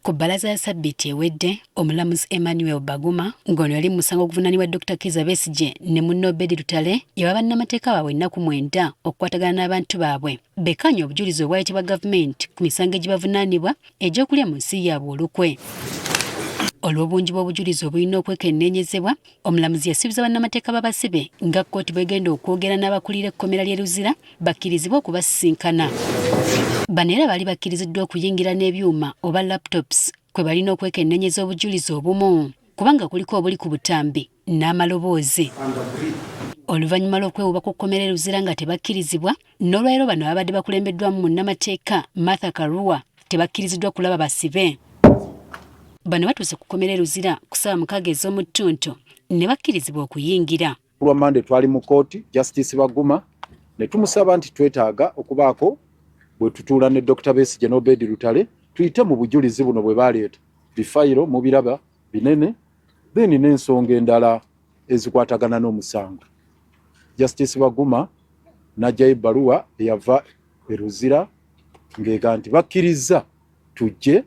Ku bbalaza ya Ssabbiiti ewedde, omulamuzi Emmanuel Baguma ng'ono yali musango oguvunaanibwa Dr. Kizza Besigye ne munne Obedi Lutale yaba bannamateeka baabwe ennaku 9 okukwatagana n'abantu baabwe bekkaanya obujulizi obwayitibwa gavumenti ku misango egibavunaanibwa egy'okulya mu nsi yaabwe olukwe. Olw'obungi bw'obujulizi obulina okwekenneenyezebwa, omulamuzi yasuubiza bannamateeka b'abasibe nga kkooti bw'egenda okwogera n'abakulira ekkomera ly'e Luzira bakkirizibwe okubasisinkana. Bano era baali bakkiriziddwa okuyingira n'ebyuma oba laptops kwe balina okwekenneenyeza obujulizi obumu kubanga kuliko obuli ku butambi n'amaloboozi. Oluvannyuma lw'okwewuba ku kkomera e Luzira nga tebakkirizibwa, n'olwaleero bano ababadde bakulembeddwamu munnamateeka Martha Karua tebakkiriziddwa kulaba basibe. Bano batuuse ku kkomera e Luzira ku ssaawa 6 ez'omu ttuntu ne bakkirizibwa okuyingira. Lwa Monday twali mu kkooti Justice Baguma ne tumusaba nti twetaaga okubaako bwe tutuula ne Dr. Besigye n'Obedi Lutale tuyite mu bujulizi buno bwe baleeta bifayiro mu biraba binene then n'ensonga endala ezikwatagana n'omusango. Justice Baguma n'ajjayo ebbaluwa eyava e Luzira ng'ega nti bakkiriza tujje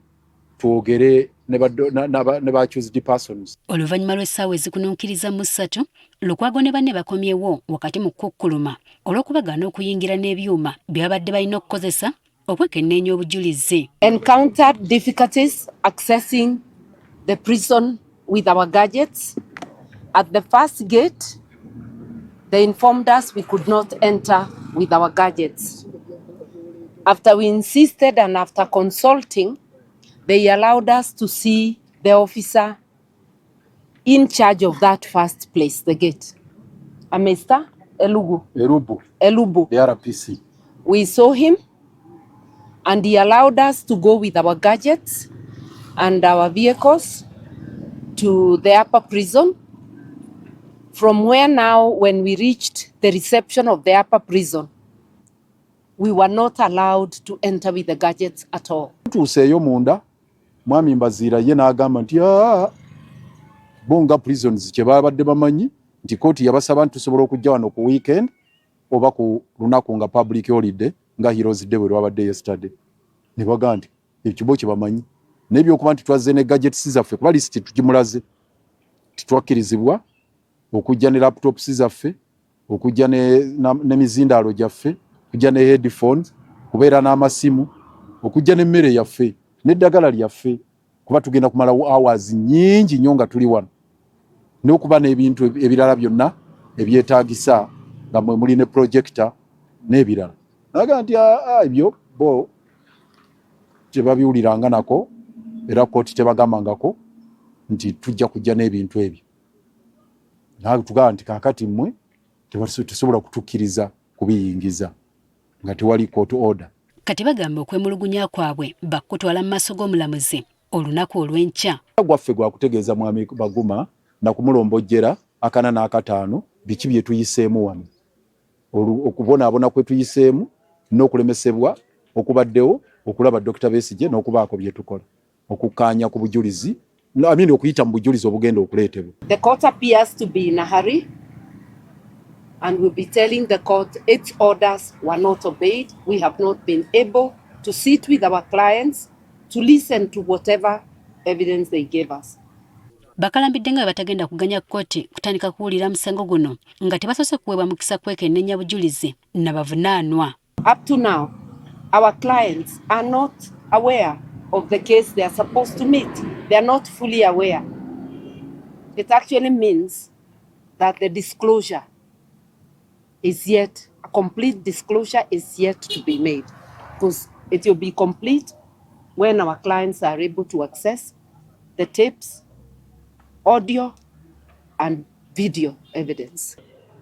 twogere ne ba-accused persons. Oluvannyuma lw'essaawa ezikunuukiriza mu 3, Lukwago ne banne bakomyewo wakati mu kukkuluma olw'okubagaana okuyingira n'ebyuma bye babadde balina okukozesa okwekenneenya obujulizi. Encountered difficulties accessing the prison with our gadgets. At the first gate, they informed us we could not enter with our gadgets. After we insisted and after consulting, they allowed us to see the officer in charge of that first place, the gate. Mr. Elubu, the RPC. We saw him and he allowed us to go with our gadgets and our vehicles to the upper prison. From where now, when we reached the reception of the upper prison, we were not allowed to enter with the gadgets at all. Tuseeyo munda mwami Mbaziira ye n'agamba nti bonga prisons kye babadde bamanyi nti kooti yabasaba nti tusobola okujja wano ku weekend oba ku lunaku nga public holiday nga Heroes Day bwe lwabadde yesterday. Ne baga nti ekibo kye bamanyi n'ebyokuba nti twazze ne gadgets zaffe kuba list tugimulaze titwakkirizibwa okujja ne laptops zaffe okujja ne mizindaalo gyaffe okujja ne headphones kubeera n'amasimu okujja n'emmere yaffe n'eddagala lyaffe kuba tugenda kumala hours nyingi nnyo nga tuli wano n'okuba n'ebintu ebirala byonna ebyetaagisa nga mwe muli ne projector n'ebirala. Naga nti ebyo bo tebabiwuliranga nako era kooti tebagambangako nti tujja kujja n'ebintu ebyo. Nawe tugamba nti kaakati mmwe tebasobola kutukkiriza kubiyingiza nga tewali court order. Kati bagamba okwemulugunya kwabwe bakutwala mu maaso g'omulamuzi olunaku olw'enkya. Gwaffe gwa kutegeeza mwami Baguma na kumulombojjera 4 na 5 biki bye tuyiseemu wano. Okubonaabona kwe tuyiseemu n'okulemesebwa okubaddewo okulaba Dr. Besigye n'okubaako bye tukola okukkaanya ku bujulizi okuyita mu bujulizi obugenda okuleetebwa. The court appears to be in a hurry and will be telling the court its orders were not obeyed. We have not been able to sit with our clients to listen to whatever evidence they gave us. Bakalambidde nga batagenda kuganya kkooti kutandika kuwulira musango guno nga tebasoose kuweebwa mukisa kwekenneenya bujulizi na bavunaanwa. Up to now, our clients are not aware of the case they are supposed to meet. They are not fully aware. It actually means that the disclosure is yet, a complete disclosure is yet to be made, because it will be complete when our clients are able to access the tapes, audio and video evidence.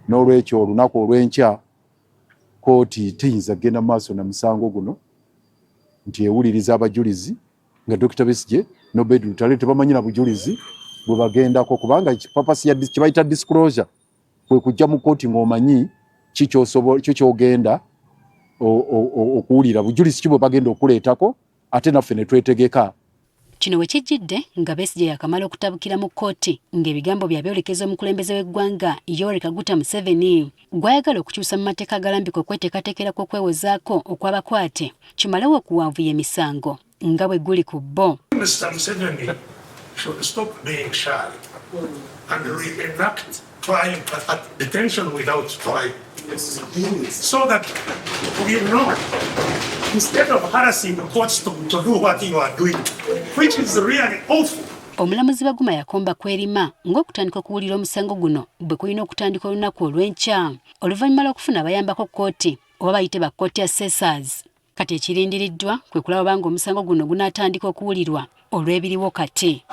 N'olwekyo olunaku olw'enkya kooti teyinza kugenda maaso na musango guno nti ewuliriza abajulizi nga Dr. Besigye n'Obedi Lutale tebamanyi na bujulizi bwe bagendako kubanga purpose ya kibayita disclosure kwe kujja mu kooti ng'omanyi ky'ogenda okuwulira bujulizi kibwe bagenda okuleetako ate naffe ne twetegeka. Kino we kijjidde nga Besigye yakamala okutabukira mu kkooti ng'ebigambo byabyolekeza omukulembeze w'eggwanga Yoweri Kaguta Museveni gw'ayagala okukyusa mu mateeka agalambika okweteekateekera kw'okwewozaako okw'abakwate kimalewo okuwanvuya emisango nga bwe guli ku bbo. Mr. Museveni should stop being shy and reenact crime at detention without trial. So that we know, instead of harassing the courts to do what you are doing, which is really awful. Omulamuzi Baguma yakomba kwerima ng'okutandika okuwulira omusango guno bwe kulina okutandika olunaku olw'enkya oluvannyuma lw'okufuna abayambako kkooti oba bayite ba kkooti assessors. Kati ekirindiriddwa kwe kulaba obanga omusango guno gunaatandika okuwulirwa olw'ebiriwo kati.